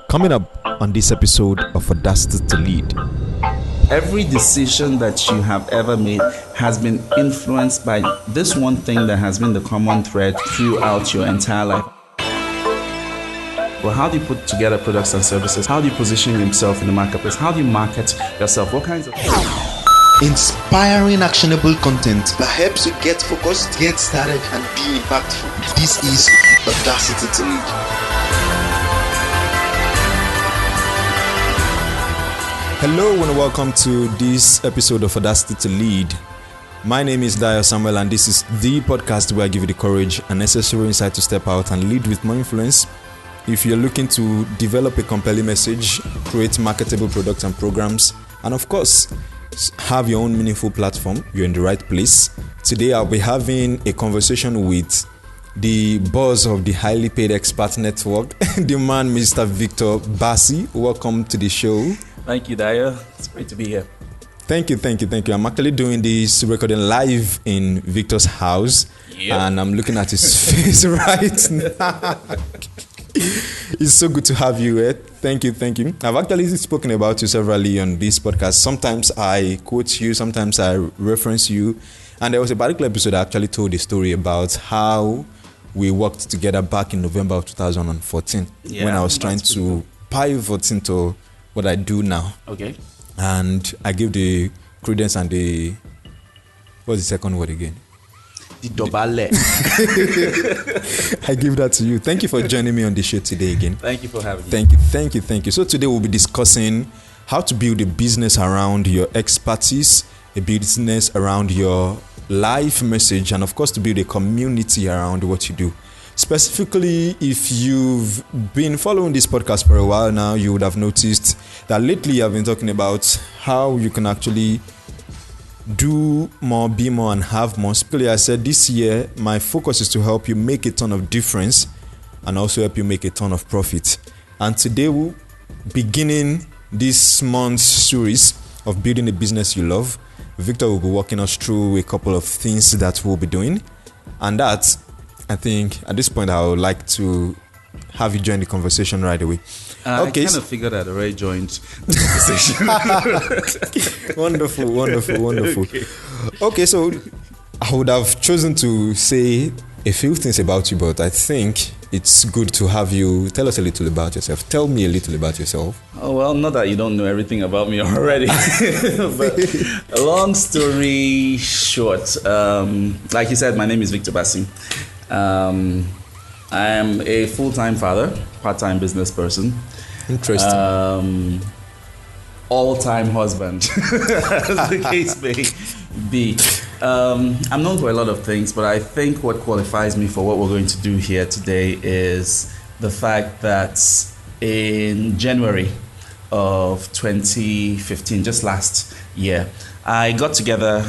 Coming up on this episode of Audacity to Lead. Every decision that you have ever made has been influenced by this one thing that has been the common thread throughout your entire life. Well, how do you put together products and services? How do you position yourself in the marketplace? How do you market yourself? What kinds of... Inspiring, actionable content that helps you get focused, get started, and be impactful. This is Audacity to Lead. Hello and welcome to this episode of Audacity to Lead. My name is Dio Samuel, and this is the podcast where I give you the courage and necessary insight to step out and lead with more influence. If you're looking to develop a compelling message, create marketable products and programs, and of course, have your own meaningful platform, you're in the right place. Today, I'll be having a conversation with the boss of the Highly Paid Expert Network, the man, Mr. Ekpo Bassey. Welcome to the show. Thank you, Daya. It's great to be here. Thank you. I'm actually doing this recording live in Victor's house, and I'm looking at his face right now. It's so good to have you here. Thank you. I've actually spoken about you severally on this podcast. Sometimes I quote you, sometimes I reference you. And there was a particular episode I actually told a story about how we worked together back in November of 2014 when I was trying to pivot into what I do now. Okay. And I give the credence and the... What's the second word again? The dobale. I give that to you. Thank you for joining me on the show today again. Thank you for having me. Thank you. So today we'll be discussing how to build a business around your expertise, a business around your life message, and of course to build a community around what you do. Specifically, if you've been following this podcast for a while now, you would have noticed that lately I've been talking about how you can actually do more, be more, and have more. Specifically, I said this year, my focus is to help you make a ton of difference and also help you make a ton of profit. And today, we're beginning this month's series of building a business you love. Victor will be walking us through a couple of things that we'll be doing. And that, I think, at this point, I would like to have you join the conversation right away. Okay. I kind of figured I'd already joined the conversation. Wonderful. Okay, so I would have chosen to say a few things about you, but I think it's good to have you tell us a little about yourself. Tell me a little about yourself. Oh, well, not that you don't know everything about me already. But a long story short, like you said, my name is Ekpo Bassey. I am a full-time father, part-time business person. Interesting. All-time husband, as the case may be. I'm known for a lot of things, but I think what qualifies me for what we're going to do here today is the fact that in January of 2015, just last year, I got together.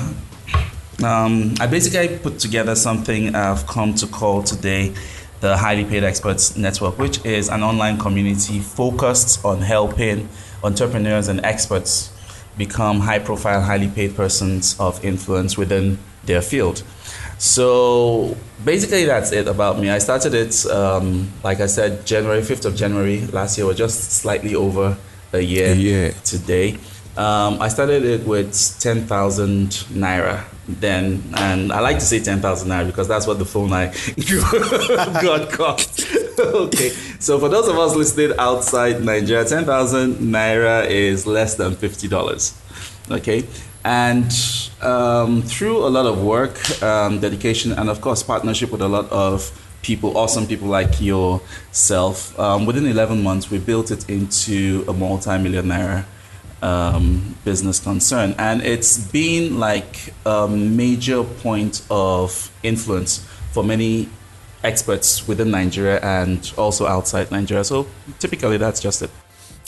I basically put together something I've come to call today the Highly Paid Experts Network, which is an online community focused on helping entrepreneurs and experts become high-profile, highly paid persons of influence within their field. So basically that's it about me. I started it, like I said, 5th of January last year, or just slightly over a year today. I started it with 10,000 Naira then, and I like to say 10,000 Naira because that's what the phone I got cost. Okay, so for those of us listening outside Nigeria, 10,000 Naira is less than $50. Okay, and through a lot of work, dedication, and of course partnership with a lot of people, awesome people like yourself, within 11 months we built it into a multi-million Naira business concern, and it's been like a major point of influence for many experts within Nigeria and also outside Nigeria. So typically that's just it.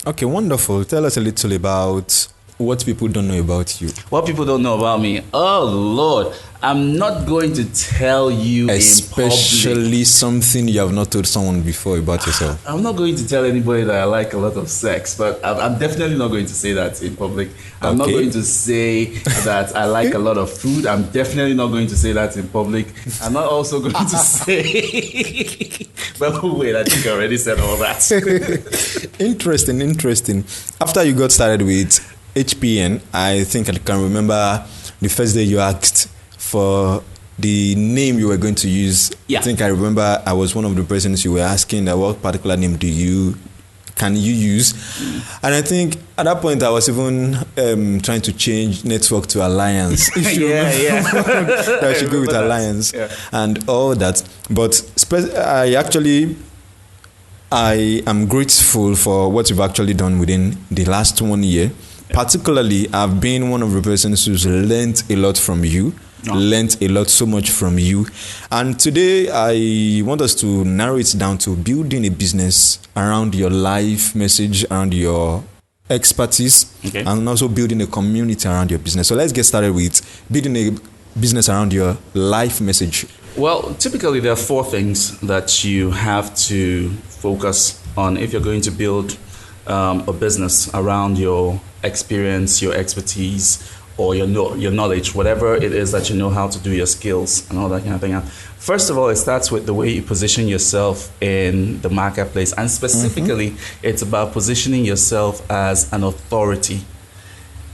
Okay, wonderful. Tell us a little about what people don't know about you? What people don't know about me? Oh Lord, I'm not going to tell you in public. Especially something you have not told someone before about yourself. I'm not going to tell anybody that I like a lot of sex, but I'm definitely not going to say that in public. I'm not going to say that I like a lot of food. I'm definitely not going to say that in public. I'm not also going to say... But wait, I think I already said all that. Interesting. After you got started with HPN, I think I can remember the first day you asked for the name you were going to use. Yeah. I think I remember I was one of the persons you were asking that what particular name can you use? And I think at that point I was even trying to change network to Alliance. If you remember, that I should go with Alliance and all that. But I am grateful for what you've actually done within the last 1 year. Particularly, I've been one of the persons who's learned a lot from you. Learned a lot so much from you. And today I want us to narrow it down to building a business around your life message, around your expertise, and also building a community around your business. So let's get started with building a business around your life message. Well, typically there are 4 things that you have to focus on if you're going to build a business around your experience, your expertise, or your knowledge, whatever it is that you know how to do, your skills and all that kind of thing. First of all, it starts with the way you position yourself in the marketplace, and specifically, it's about positioning yourself as an authority,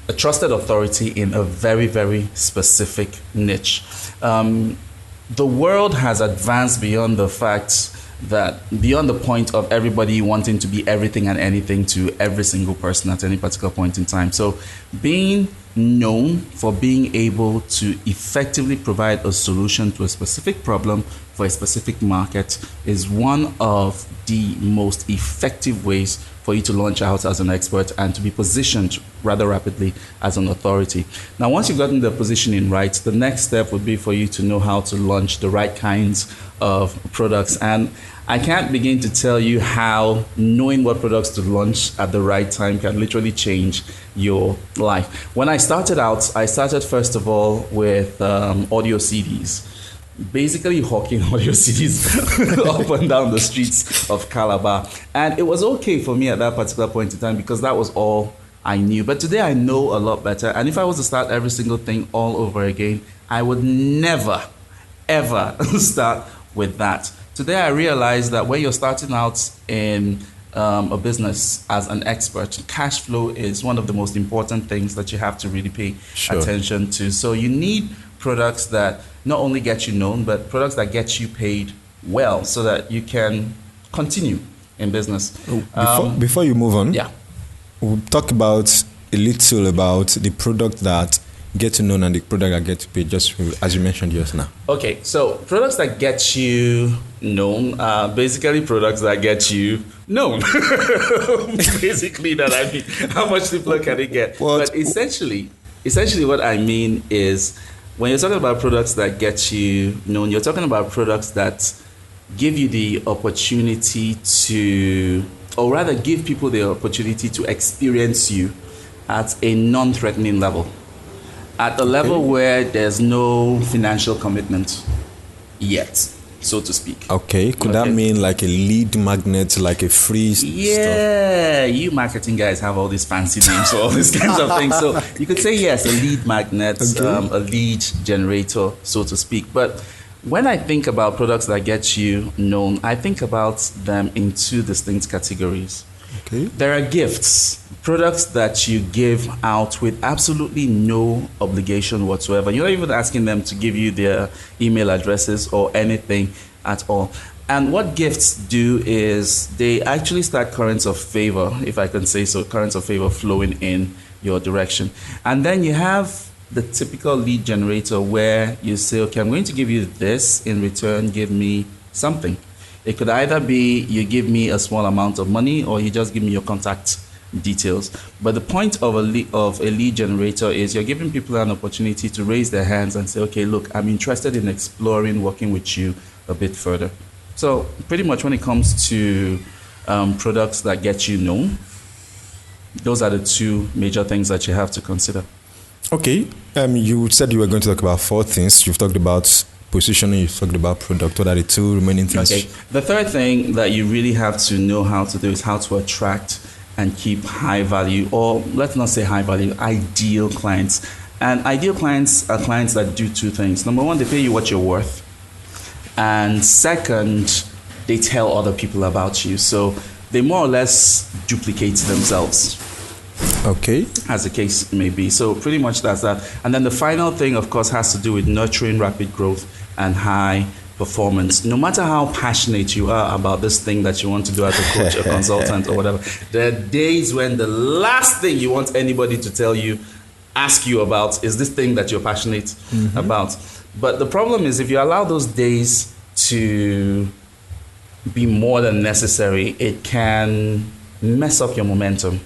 a trusted authority in a very, very specific niche. The world has advanced beyond the fact that beyond the point of everybody wanting to be everything and anything to every single person at any particular point in time. So being known for being able to effectively provide a solution to a specific problem for a specific market is one of the most effective ways for you to launch out as an expert and to be positioned rather rapidly as an authority. Now, once you've gotten the positioning right, the next step would be for you to know how to launch the right kinds of products. And I can't begin to tell you how knowing what products to launch at the right time can literally change your life. When I started out, I started first of all with audio CDs. Basically hawking audio CDs up and down the streets of Calabar. And it was okay for me at that particular point in time because that was all I knew. But today I know a lot better. And if I was to start every single thing all over again, I would never, ever start with that. Today I realized that when you're starting out in a business as an expert, cash flow is one of the most important things that you have to really pay attention to. So you need products that not only get you known, but products that get you paid well so that you can continue in business. Before you move on, yeah, we'll talk about a little about the product that get you known and the product that get you paid, just as you mentioned just now. Okay, so products that get you known are basically products that get you known. Basically, that I mean, how much simpler can it get? But essentially what I mean is, when you're talking about products that get you known, you're talking about products that give you the opportunity to, or rather give people the opportunity to experience you at a non-threatening level. At a level where there's no financial commitment yet, so to speak. Okay, could that mean like a lead magnet, like a free stuff? Yeah, you marketing guys have all these fancy names for all these kinds of things. So you could say yes, a lead magnet, a lead generator, so to speak. But when I think about products that get you known, I think about them in 2 distinct categories. Okay. There are gifts, products that you give out with absolutely no obligation whatsoever. You're not even asking them to give you their email addresses or anything at all. And what gifts do is they actually start currents of favor, if I can say so, currents of favor flowing in your direction. And then you have the typical lead generator where you say, okay, I'm going to give you this, in return, give me something. It could either be you give me a small amount of money or you just give me your contact details. But the point of a lead generator is you're giving people an opportunity to raise their hands and say, okay, look, I'm interested in exploring working with you a bit further. So pretty much when it comes to products that get you known, Those are the two major things that you have to consider. Okay. You said you were going to talk about 4 things. You've talked about positioning, you've talked about product. What are the 2 remaining things? Okay. The third thing that you really have to know how to do is how to attract and keep high value, or let's not say high value, ideal clients. And ideal clients are clients that do 2 things. Number 1, they pay you what you're worth. And second, they tell other people about you. So they more or less duplicate themselves. Okay. As the case may be. So pretty much that's that. And then the final thing, of course, has to do with nurturing rapid growth and high performance. No matter how passionate you are about this thing that you want to do as a coach, a consultant, or whatever, there are days when the last thing you want anybody to ask you about is this thing that you're passionate about. But the problem is, if you allow those days to be more than necessary, it can mess up your momentum.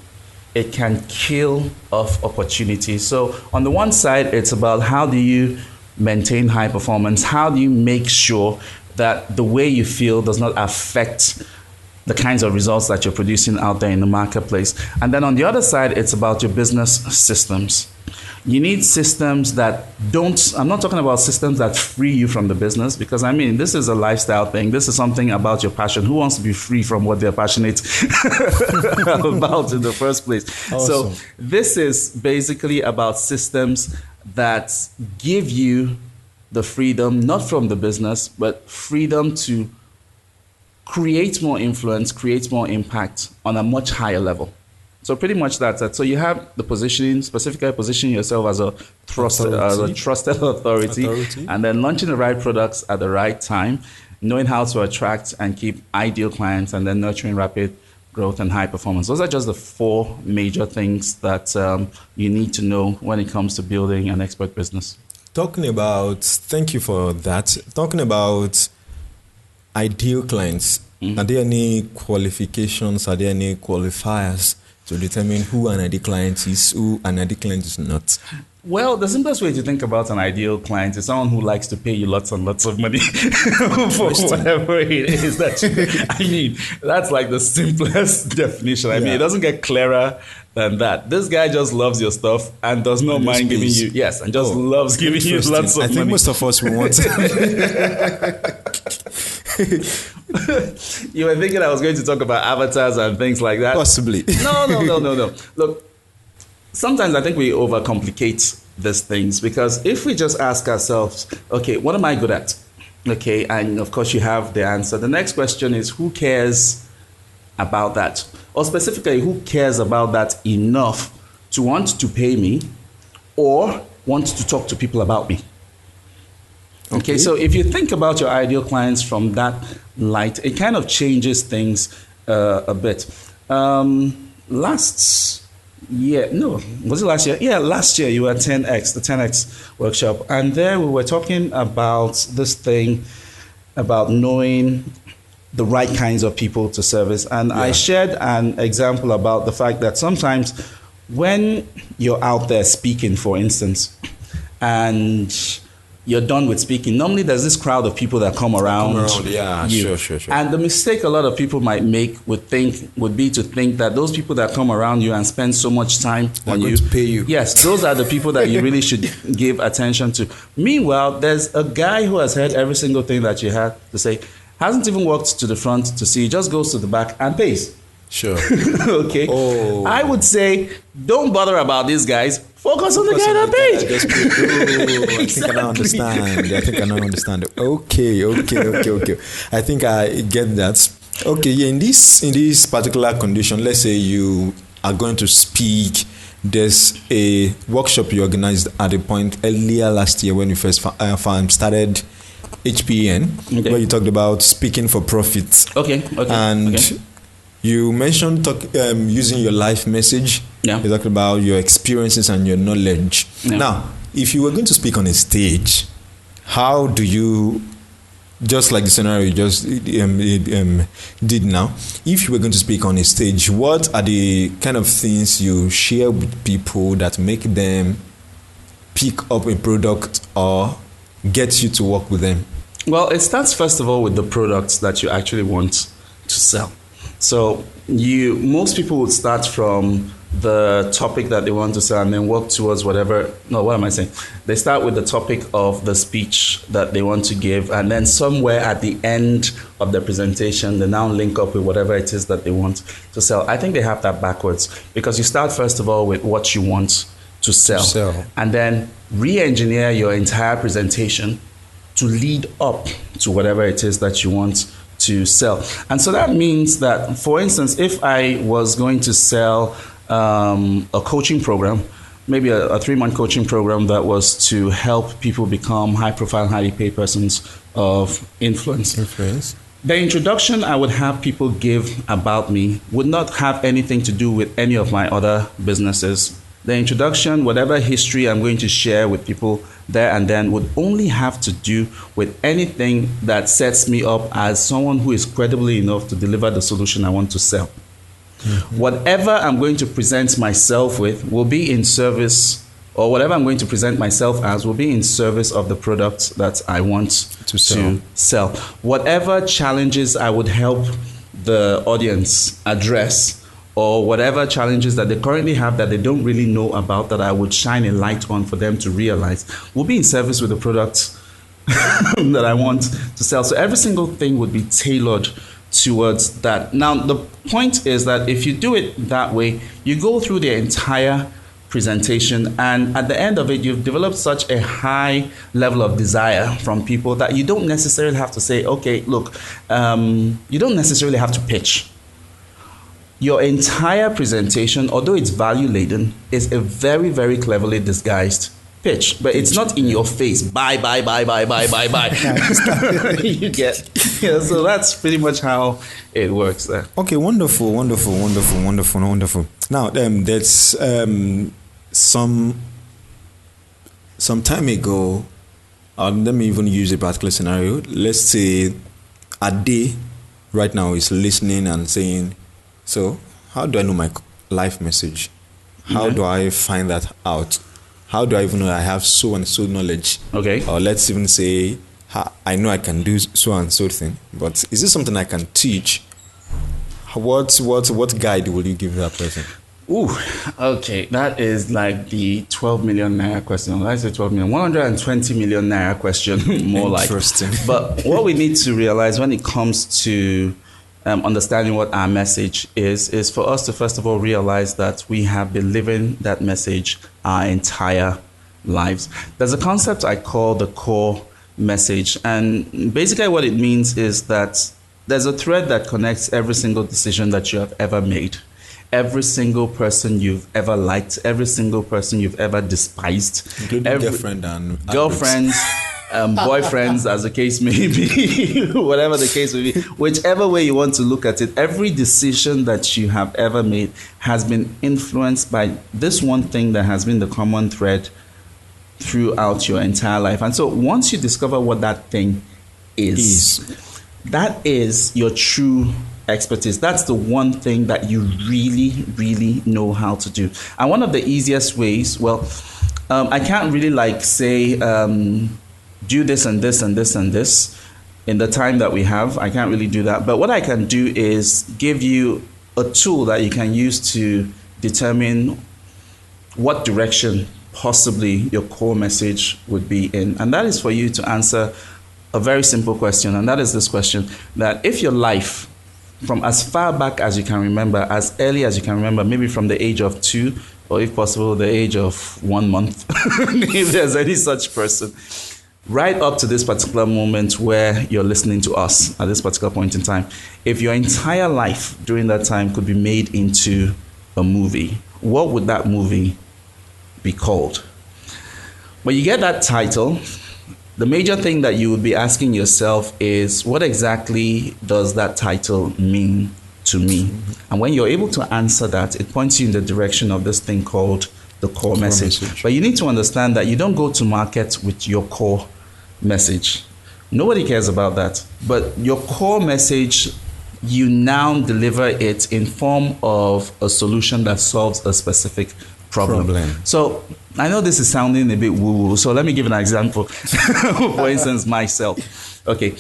It can kill off opportunities. So on the one side, it's about how do you maintain high performance? How do you make sure that the way you feel does not affect the kinds of results that you're producing out there in the marketplace? And then on the other side, it's about your business systems. You need systems that I'm not talking about systems that free you from the business, because I mean, this is a lifestyle thing. This is something about your passion. Who wants to be free from what they're passionate about in the first place? Awesome. So this is basically about systems that give you the freedom, not from the business, but freedom to create more influence, create more impact on a much higher level. So pretty much that's it. So you have the positioning, specifically positioning yourself as a trusted authority, and then launching the right products at the right time, knowing how to attract and keep ideal clients, and then nurturing rapid growth and high performance. Those are just the 4 major things that you need to know when it comes to building an expert business. Thank you for that. Talking about ideal clients, are there any qualifications, are there any qualifiers to determine who an ideal client is, who an ideal client is not? Well, the simplest way to think about an ideal client is someone who likes to pay you lots and lots of money for whatever it is that I mean, that's like the simplest definition. I mean, it doesn't get clearer than that. This guy just loves your stuff and does not mind giving you, and just loves giving you lots of money. I think most of us will want You were thinking I was going to talk about avatars and things like that? Possibly. No. Look, sometimes I think we overcomplicate these things, because if we just ask ourselves, okay, what am I good at? Okay, and of course you have the answer. The next question is, who cares about that? Or specifically, who cares about that enough to want to pay me or want to talk to people about me? Okay, so if you think about your ideal clients from that light, it kind of changes things a bit. Last year you were at 10X, the 10X workshop, and there we were talking about this thing about knowing the right kinds of people to service. And I shared an example about the fact that sometimes when you're out there speaking, for instance, and you're done with speaking, normally there's this crowd of people that come around you. Sure. And the mistake a lot of people might make would be to think that those people that come around you and spend so much time on you, to pay you. Yes, those are the people that you really should give attention to. Meanwhile, there's a guy who has heard every single thing that you had to say, hasn't even walked to the front to see, just goes to the back and pays. Sure. Okay. Oh. I would say, don't bother about these guys. Focus on the guy that pays. I think I now understand. Okay. I think I get that. Okay, in this particular condition, let's say you are going to speak. There's a workshop you organized at a point earlier last year when you first started HPN, where you talked about speaking for profit. Okay. And you mentioned using your life message. Yeah. You talked about your experiences and your knowledge. Yeah. Now, if you were going to speak on a stage, how do you, just like the scenario you just did now, if you were going to speak on a stage, what are the kind of things you share with people that make them pick up a product or get you to work with them? Well, it starts first of all with the products that you actually want to sell. So most people would start from the topic that they want to sell and then work towards whatever. No, what am I saying? They start with the topic of the speech that they want to give, and then somewhere at the end of the presentation, they now link up with whatever it is that they want to sell. I think they have that backwards, because you start first of all with what you want to sell. And then re-engineer your entire presentation to lead up to whatever it is that you want to sell. And so that means that, for instance, if I was going to sell a coaching program, maybe a 3-month coaching program that was to help people become high-profile, highly paid persons of influence. The introduction I would have people give about me would not have anything to do with any of my other businesses. The introduction, whatever history I'm going to share with people there and then, would only have to do with anything that sets me up as someone who is credible enough to deliver the solution I want to sell. Mm-hmm. Whatever I'm going to present myself with will be in service, or whatever I'm going to present myself as will be in service of the product that I want to sell. Whatever challenges I would help the audience address, or whatever challenges that they currently have that they don't really know about, that I would shine a light on for them to realize, will be in service with the product that I want to sell. So every single thing would be tailored towards that. Now, the point is that if you do it that way, you go through the entire presentation, and at the end of it, you've developed such a high level of desire from people that you don't necessarily have to say, okay, look, you don't necessarily have to pitch. Your entire presentation, although it's value-laden, is a very, very cleverly disguised pitch. But it's not in your face. Buy. You get. Yeah, so that's pretty much how it works there. Okay, wonderful. Now, there's some time ago, let me even use a particular scenario. Let's say Ade right now is listening and saying, so, how do I know my life message? How do I find that out? How do I even know I have so and so knowledge? Okay. Or let's even say, I know I can do so and so thing, but is this something I can teach? What guide will you give that person? Ooh, okay. That is like the 12 million naira question. I say 12 million, 120 million naira question, more like. Interesting. But what we need to realize when it comes to understanding what our message is for us to first of all realize that we have been living that message our entire lives. There's a concept I call the core message, and basically what it means is that there's a thread that connects every single decision that you have ever made, every single person you've ever liked, every single person you've ever despised, including girlfriends, boyfriends, as the case may be, whatever the case may be, whichever way you want to look at it, every decision that you have ever made has been influenced by this one thing that has been the common thread throughout your entire life. And so once you discover what that thing is, that is your true expertise. That's the one thing that you really, really know how to do. And one of the easiest ways, I can't really say, do this and this and this and this in the time that we have. I can't really do that. But what I can do is give you a tool that you can use to determine what direction possibly your core message would be in. And that is for you to answer a very simple question. And that is this question, that if your life, from as far back as you can remember, as early as you can remember, maybe from the age of 2, or if possible, the age of 1 month, if there's any such person, right up to this particular moment where you're listening to us at this particular point in time, if your entire life during that time could be made into a movie, what would that movie be called? When you get that title, the major thing that you would be asking yourself is, what exactly does that title mean to me? And when you're able to answer that, it points you in the direction of this thing called the core message. But you need to understand that you don't go to market with your core message. Nobody cares about that. But your core message, you now deliver it in form of a solution that solves a specific problem. So I know this is sounding a bit woo-woo, so let me give an example. For instance, myself. Okay,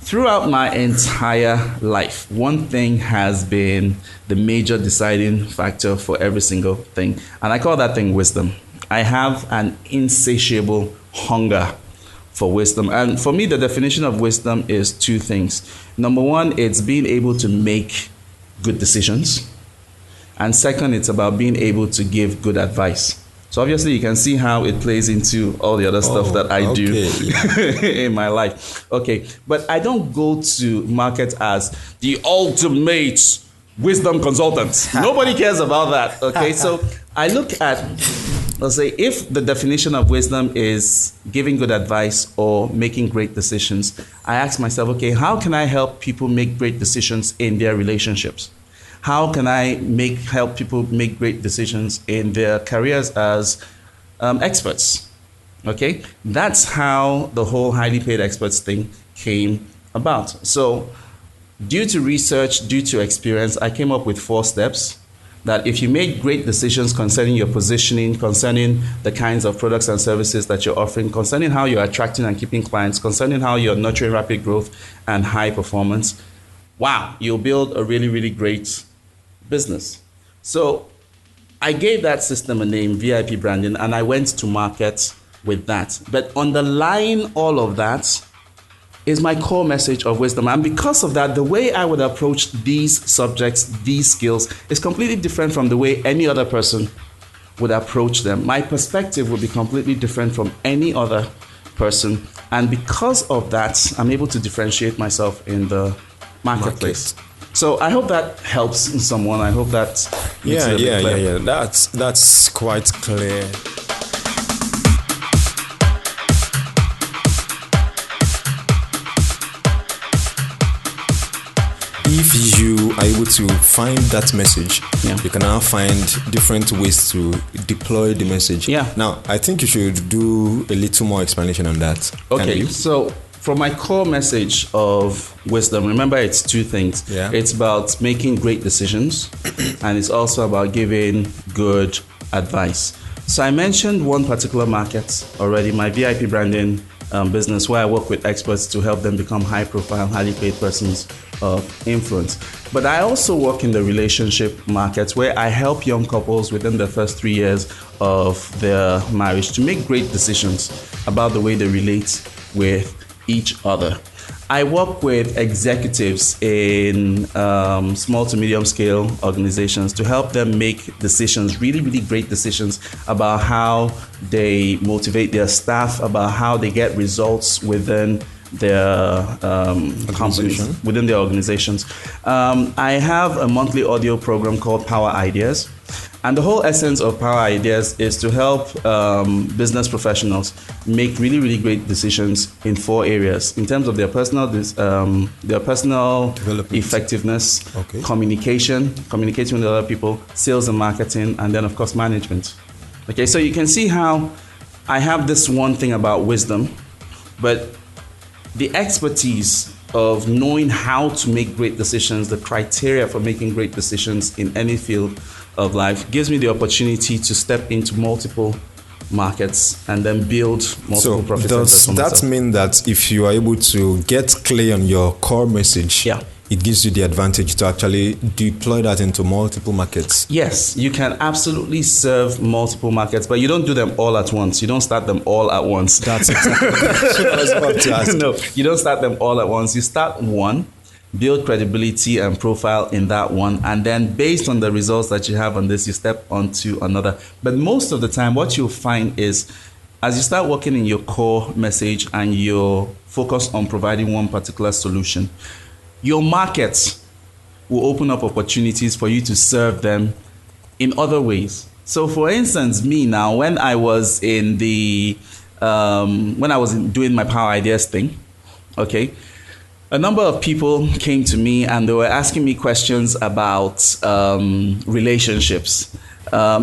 Throughout my entire life, one thing has been the major deciding factor for every single thing, and I call that thing wisdom. I have an insatiable hunger for wisdom, and for me, the definition of wisdom is two things. Number one, it's being able to make good decisions, and second, it's about being able to give good advice. So obviously you can see how it plays into all the other stuff that I do in my life. Okay, but I don't go to market as the ultimate wisdom consultant. Nobody cares about that. Okay, so I look at, let's say, if the definition of wisdom is giving good advice or making great decisions, I ask myself, okay, how can I help people make great decisions in their relationships? How can I help people make great decisions in their careers as experts? Okay, that's how the whole highly paid experts thing came about. So due to research, due to experience, I came up with 4 steps that if you make great decisions concerning your positioning, concerning the kinds of products and services that you're offering, concerning how you're attracting and keeping clients, concerning how you're nurturing rapid growth and high performance, wow, you'll build a really, really great business. So I gave that system a name, VIP branding, and I went to market with that. But underlying all of that is my core message of wisdom. And because of that, the way I would approach these subjects, these skills, is completely different from the way any other person would approach them. My perspective would be completely different from any other person. And because of that, I'm able to differentiate myself in the marketplace. So I hope that helps someone. I hope that makes it a bit clear. That's quite clear. If you are able to find that message, you can now find different ways to deploy the message. Yeah. Now, I think you should do a little more explanation on that. Okay, so for my core message of wisdom, remember it's 2 things. Yeah. It's about making great decisions, and it's also about giving good advice. So I mentioned one particular market already, my VIP branding business, where I work with experts to help them become high-profile, highly paid persons of influence. But I also work in the relationship market, where I help young couples within the first 3 years of their marriage to make great decisions about the way they relate with each other. I work with executives in small to medium scale organizations to help them make decisions, really, really great decisions about how they motivate their staff, about how they get results within their companies, within their organizations. I have a monthly audio program called Power Ideas. And the whole essence of Power Ideas is to help business professionals make really, really great decisions in 4 areas in terms of their personal effectiveness, communicating with other people, sales and marketing, and then, of course, management. Okay, so you can see how I have this one thing about wisdom, but the expertise of knowing how to make great decisions, the criteria for making great decisions in any field of life, gives me the opportunity to step into multiple markets and then build multiple profit centers for myself. Does that mean that if you are able to get clear on your core message, it gives you the advantage to actually deploy that into multiple markets? Yes, you can absolutely serve multiple markets, but you don't do them all at once. You don't start them all at once. That's exactly what I was about to ask. No, you don't start them all at once. You start one, build credibility and profile in that one, and then based on the results that you have on this, you step onto another. But most of the time, what you'll find is, as you start working in your core message and you're focused on providing one particular solution, your markets will open up opportunities for you to serve them in other ways. So, for instance, me now, when I was in doing my Power Ideas thing, okay, a number of people came to me and they were asking me questions about relationships,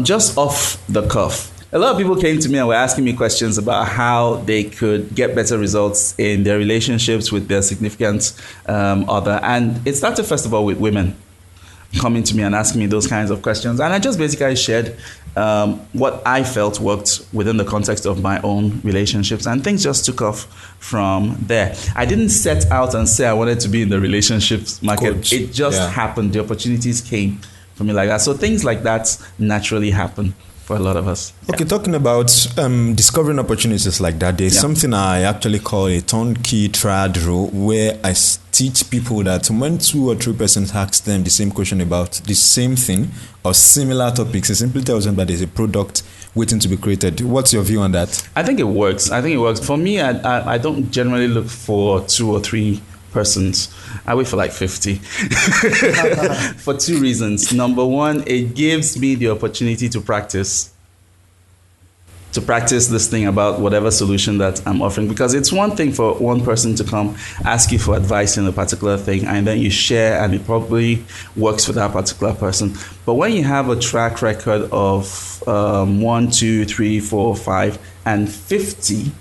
just off the cuff. A lot of people came to me and were asking me questions about how they could get better results in their relationships with their significant other. And it started, first of all, with women. coming to me and asking me those kinds of questions. And I just basically shared what I felt worked within the context of my own relationships, and things just took off from there. I didn't set out and say I wanted to be in the relationships market. Coach. It just Yeah. happened. The opportunities came for me like that. So things like that naturally happen for a lot of us. Okay, talking about discovering opportunities like that, there's something I actually call a turnkey triad rule, where I teach people that when 2 or 3 persons ask them the same question about the same thing or similar topics, it simply tells them that there's a product waiting to be created. What's your view on that? I think it works. For me, I don't generally look for 2 or 3 persons. I wait for like 50 for 2 reasons. Number one, it gives me the opportunity to practice this thing about whatever solution that I'm offering, because it's one thing for one person to come ask you for advice in a particular thing and then you share and it probably works for that particular person. But when you have a track record of 1, 2, 3, 4, 5 and 50,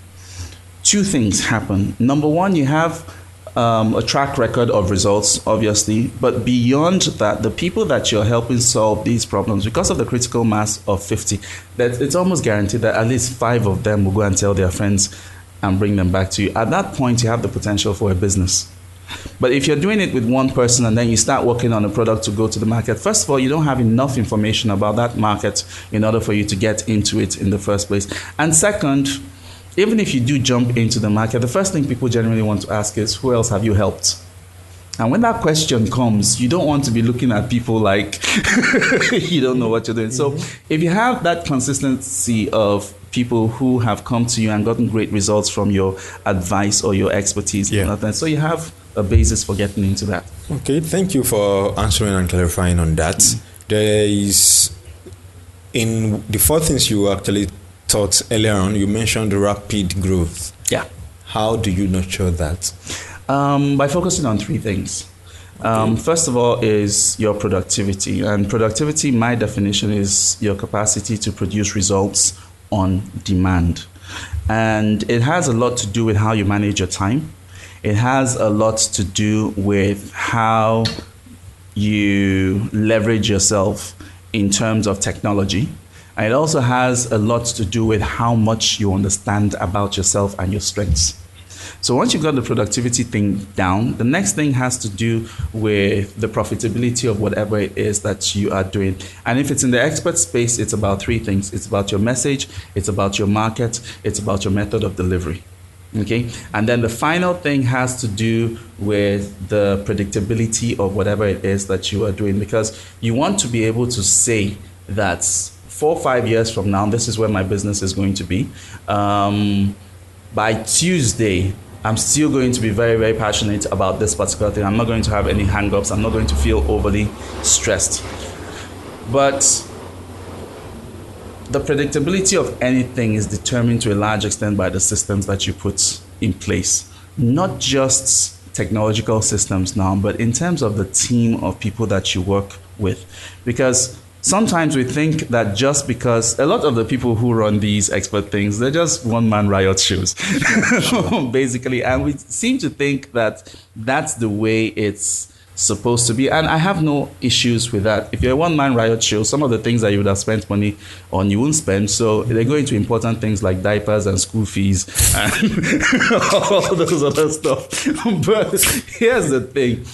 2 things happen. Number one, you have a track record of results, obviously, but beyond that, the people that you're helping solve these problems, because of the critical mass of 50, that it's almost guaranteed that at least 5 of them will go and tell their friends and bring them back to you. At that point, you have the potential for a business. But if you're doing it with one person and then you start working on a product to go to the market, first of all, you don't have enough information about that market in order for you to get into it in the first place. And second, even if you do jump into the market, the first thing people generally want to ask is, who else have you helped? And when that question comes, you don't want to be looking at people like you don't know what you're doing. So if you have that consistency of people who have come to you and gotten great results from your advice or your expertise, so you have a basis for getting into that. Okay, thank you for answering and clarifying on that. There is, in the 4 things you actually taught earlier on, you mentioned rapid growth. Yeah. How do you nurture that? By focusing on 3 things. First of all is your productivity. And productivity, my definition, is your capacity to produce results on demand. And it has a lot to do with how you manage your time. It has a lot to do with how you leverage yourself in terms of technology. And it also has a lot to do with how much you understand about yourself and your strengths. So once you've got the productivity thing down, the next thing has to do with the profitability of whatever it is that you are doing. And if it's in the expert space, it's about 3 things. It's about your message, it's about your market, it's about your method of delivery. Okay? And then the final thing has to do with the predictability of whatever it is that you are doing, because you want to be able to say that 4 or 5 years from now, this is where my business is going to be. By Tuesday, I'm still going to be very, very passionate about this particular thing. I'm not going to have any hang-ups. I'm not going to feel overly stressed. But the predictability of anything is determined to a large extent by the systems that you put in place. Not just technological systems now, but in terms of the team of people that you work with. Because sometimes we think that just because a lot of the people who run these expert things, they're just one-man riot shows, basically. And we seem to think that that's the way it's supposed to be. And I have no issues with that. If you're a one-man riot show, some of the things that you would have spent money on, you won't spend. So they go into important things like diapers and school fees and all those other stuff. But here's the thing.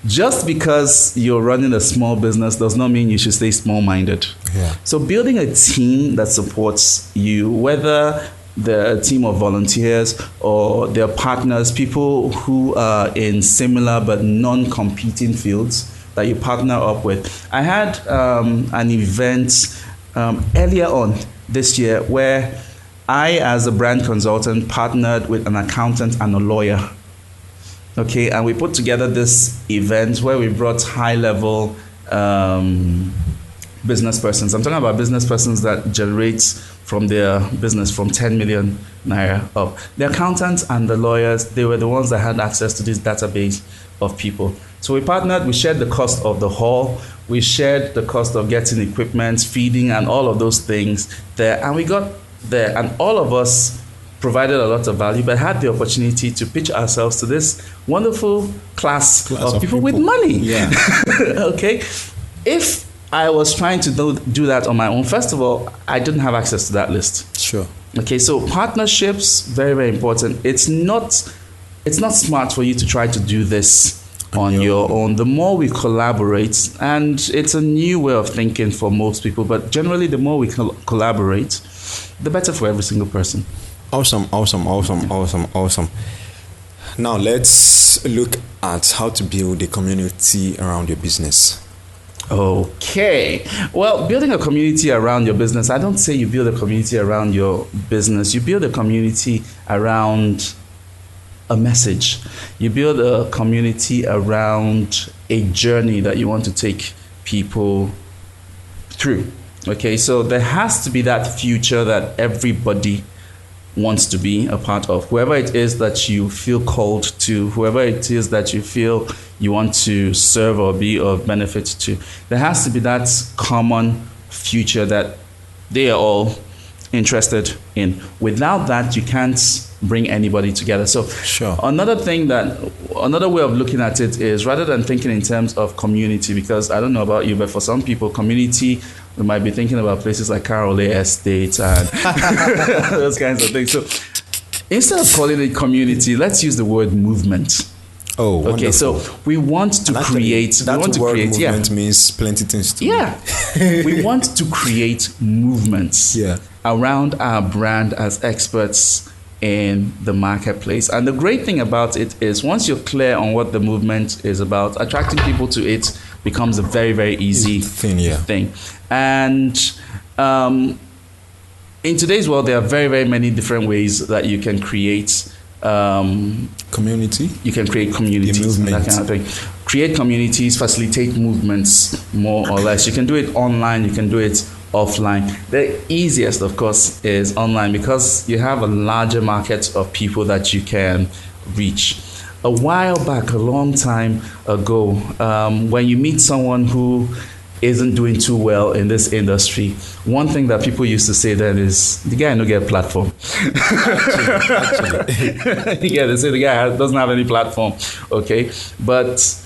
Just because you're running a small business does not mean you should stay small-minded. Yeah. So building a team that supports you, whether they're a team of volunteers or they're partners, people who are in similar but non-competing fields that you partner up with. I had an event earlier on this year where I, as a brand consultant, partnered with an accountant and a lawyer. Okay, and we put together this event where we brought high-level business persons. I'm talking about business persons that generates from their business from 10 million naira up. The accountants and the lawyers, they were the ones that had access to this database of people. So we partnered, we shared the cost of the hall, we shared the cost of getting equipment, feeding, and all of those things there. And we got there, and all of us provided a lot of value, but had the opportunity to pitch ourselves to this wonderful class of people with money. Yeah. Okay. If I was trying to do that on my own, first of all, I didn't have access to that list. Sure. Okay, so partnerships, very, very important. It's not smart for you to try to do this on your own. The more we collaborate, and it's a new way of thinking for most people, but generally the more we collaborate, the better for every single person. Awesome. Now let's look at how to build a community around your business. Okay. Well, building a community around your business, I don't say you build a community around your business. You build a community around a message. You build a community around a journey that you want to take people through. Okay, so there has to be that future that everybody wants to be a part of. Whoever it is that you feel called to, whoever it is that you feel you want to serve or be of benefit to, there has to be that common future that they are all interested in. Without that, you can't bring anybody together. So sure. Another way of looking at it is, rather than thinking in terms of community, because I don't know about you, but for some people, community, we might be thinking about places like Carole Estate and those kinds of things. So instead of calling it community, let's use the word movement. Oh, okay. wonderful. So we want to create. That word movement means plenty things to me. Yeah, we want to create movements around our brand as experts in the marketplace. And the great thing about it is, once you're clear on what the movement is about, attracting people to it becomes a very, very easy thing. And in today's world, there are very, very many different ways that you can create community. You can create communities, that kind of thing. Create communities, facilitate movements, more or less. You can do it online, you can do it offline. The easiest, of course, is online, because you have a larger market of people that you can reach. A while back, a long time ago, when you meet someone who isn't doing too well in this industry, one thing that people used to say then is, the guy no get a platform. Actually. Yeah, they say the guy doesn't have any platform. Okay, but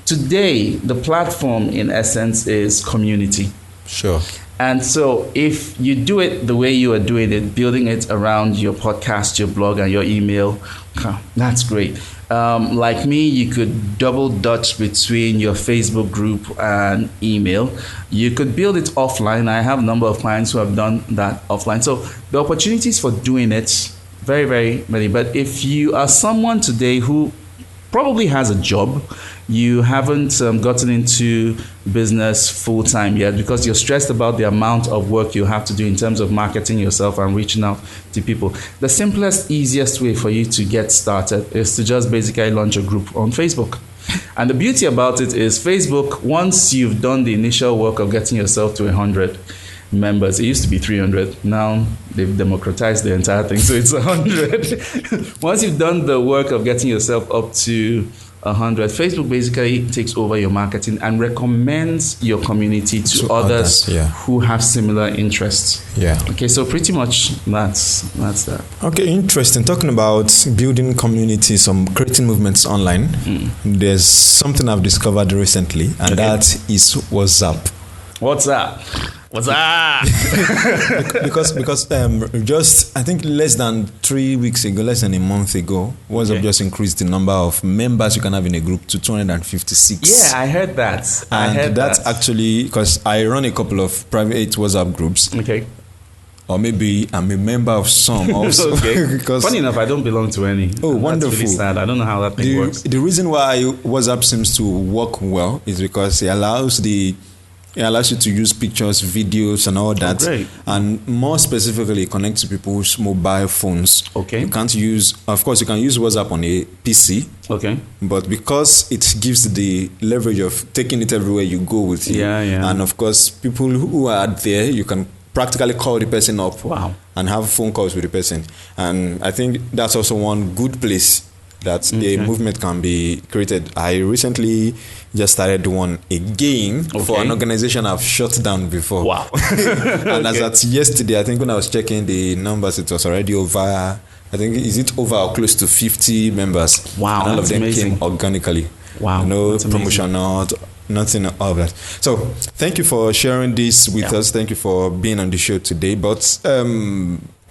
today the platform in essence is community. Sure. And so if you do it the way you are doing it, building it around your podcast, your blog, and your email, that's great. Like me, you could double dutch between your Facebook group and email. You could build it offline. I have a number of clients who have done that offline. So the opportunities for doing it, very, very many. But if you are someone today who probably has a job, you haven't gotten into business full time yet because you're stressed about the amount of work you have to do in terms of marketing yourself and reaching out to people, the simplest, easiest way for you to get started is to just basically launch a group on Facebook. And the beauty about it is, Facebook, once you've done the initial work of getting yourself to 100 members, it used to be 300. Now they've democratized the entire thing, so it's 100. Once you've done the work of getting yourself up to 100, Facebook basically takes over your marketing and recommends your community to others who have similar interests. Yeah. Okay, so pretty much that's that. Okay, interesting. Talking about building communities, creating movements online, there's something I've discovered recently, and that is WhatsApp. What's up? because just I think less than 3 weeks ago, less than a month ago, WhatsApp just increased the number of members you can have in a group to 256. Yeah, I heard that. And that's actually because I run a couple of private WhatsApp groups. Okay. Or maybe I'm a member of some also. Okay. Because funny enough, I don't belong to any. Oh, wonderful. That's really sad. I don't know how that thing works. The reason why WhatsApp seems to work well is because it allows you to use pictures, videos, and all that. Great. And more specifically, connect to people's mobile phones. Okay. You can't use, of course, you can use WhatsApp on a PC. Okay. But because it gives the leverage of taking it everywhere you go with you. Yeah. And of course, people who are there, you can practically call the person up. Wow. And have phone calls with the person. And I think that's also one good place that a movement can be created. I recently just started one again for an organization I've shut down before. Wow. And as at yesterday, I think when I was checking the numbers, it was already over, I think, is it over or close to 50 members? Wow. And all of them amazing. came organically. Wow, no that's amazing. promotion, nothing of that. So thank you for sharing this with us. Thank you for being on the show today. But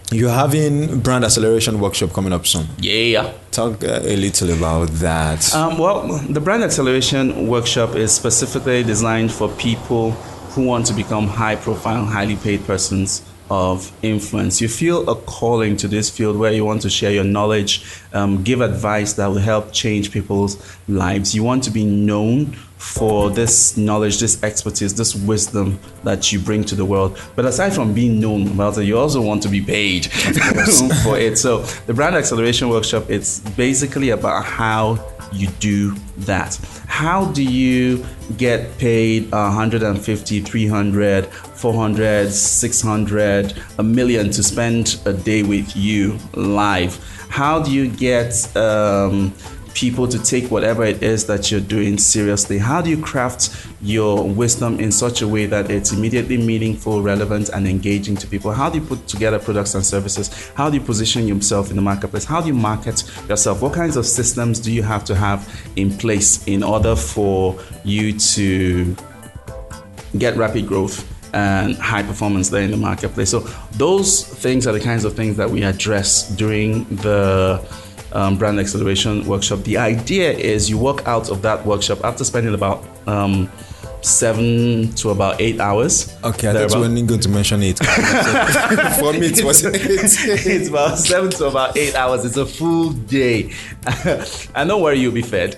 you're having brand acceleration workshop coming up soon. Yeah. Talk a little about that. Well, the brand acceleration workshop is specifically designed for people who want to become high-profile, highly paid persons of influence. You feel a calling to this field where you want to share your knowledge, give advice that will help change people's lives. You want to be known for this knowledge, this expertise, this wisdom that you bring to the world. But aside from being known about it, you also want to be paid for it. So the Brand Acceleration Workshop, it's basically about how you do that. How do you get paid 150, 300, 400, 600, a million to spend a day with you live? How do you get people to take whatever it is that you're doing seriously? How do you craft your wisdom in such a way that it's immediately meaningful, relevant, and engaging to people? How do you put together products and services? How do you position yourself in the marketplace? How do you market yourself? What kinds of systems do you have to have in place in order for you to get rapid growth and high performance there in the marketplace? So those things are the kinds of things that we address during the Brand Acceleration Workshop. The idea is you walk out of that workshop after spending about 7 to about 8 hours. Okay, I thought you weren't going to mention it. For me, it was it's about 7 to about 8 hours. It's a full day. And don't worry, you'll be fed.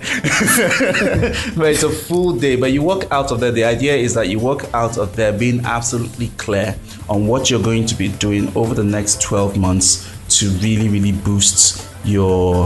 But it's a full day. But you walk out of there. The idea is that you walk out of there being absolutely clear on what you're going to be doing over the next 12 months to really, really boost your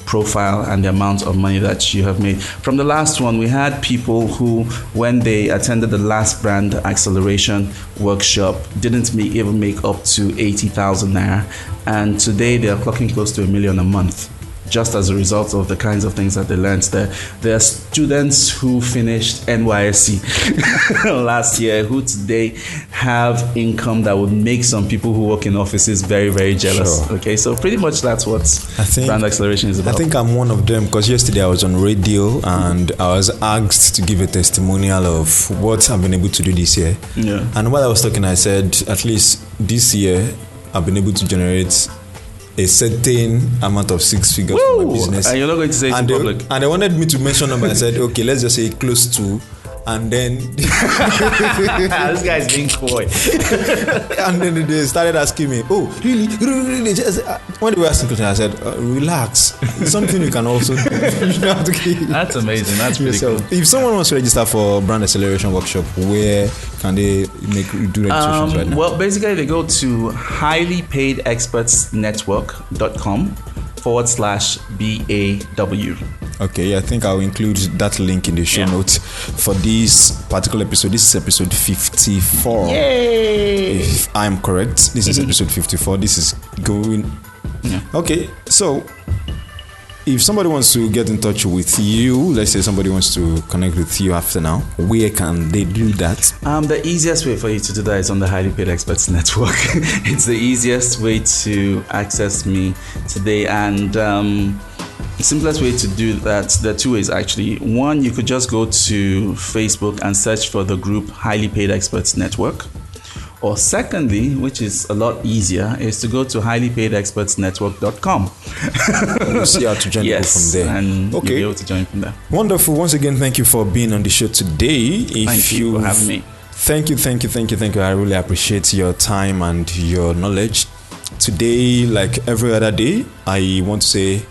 profile and the amount of money that you have made. From the last one, we had people who, when they attended the last Brand Acceleration Workshop, didn't even make up to 80,000 naira, and today they are clocking close to $1 million a month, just as a result of the kinds of things that they learned there. There are students who finished NYSC last year who today have income that would make some people who work in offices very, very jealous. Sure. Okay, so pretty much that's what Brand Acceleration is about. I think I'm one of them, because yesterday I was on radio and I was asked to give a testimonial of what I've been able to do this year. Yeah. And while I was talking, I said, at least this year, I've been able to generate a certain amount of 6 figures for my business. And you're not going to say it in public. And they wanted me to mention number. I said, okay, let's just say close to. And then this guy's being coy. And then they started asking me, oh, really? Just, when they were asking questions, I said, relax. It's something you can also do. That's amazing. That's pretty cool. If someone wants to register for Brand Acceleration Workshop, where can they do registrations right now? Well, basically, they go to highlypaidexpertsnetwork.com/BAW. Okay, I think I'll include that link in the show notes for this particular episode. This is episode 54. Yay! If I'm correct, this is episode 54. This is going. Yeah. Okay, so if somebody wants to get in touch with you, let's say somebody wants to connect with you after now, where can they do that? The easiest way for you to do that is on the Highly Paid Experts Network. It's the easiest way to access me today. And the simplest way to do that, there are 2 ways actually. One, you could just go to Facebook and search for the group Highly Paid Experts Network. Or secondly, which is a lot easier, is to go to highlypaidexpertsnetwork.com. We'll see how to join people from there. And okay. you'll be able to join from there. Wonderful. Once again, thank you for being on the show today. Thank you for having me. Thank you. I really appreciate your time and your knowledge. Today, like every other day, I want to say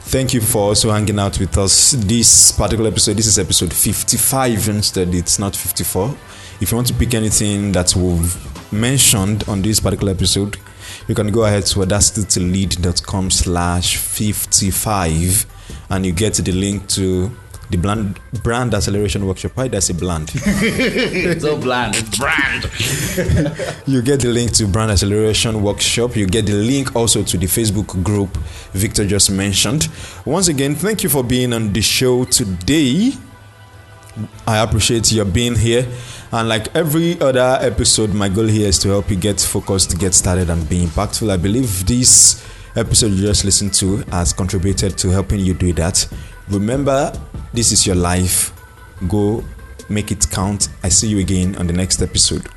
thank you for also hanging out with us. This particular episode, this is episode 55 instead, it's not 54. If you want to pick anything that we've mentioned on this particular episode, you can go ahead to audacitytolead.com/55 and you get the link to the brand acceleration workshop. Why did I say bland? It's so bland. It's brand. You get the link to Brand Acceleration Workshop. You get the link also to the Facebook group Victor just mentioned. Once again, thank you for being on the show today. I appreciate your being here. And like every other episode, my goal here is to help you get focused, get started, and be impactful. I believe this episode you just listened to has contributed to helping you do that. Remember, this is your life. Go make it count. I see you again on the next episode.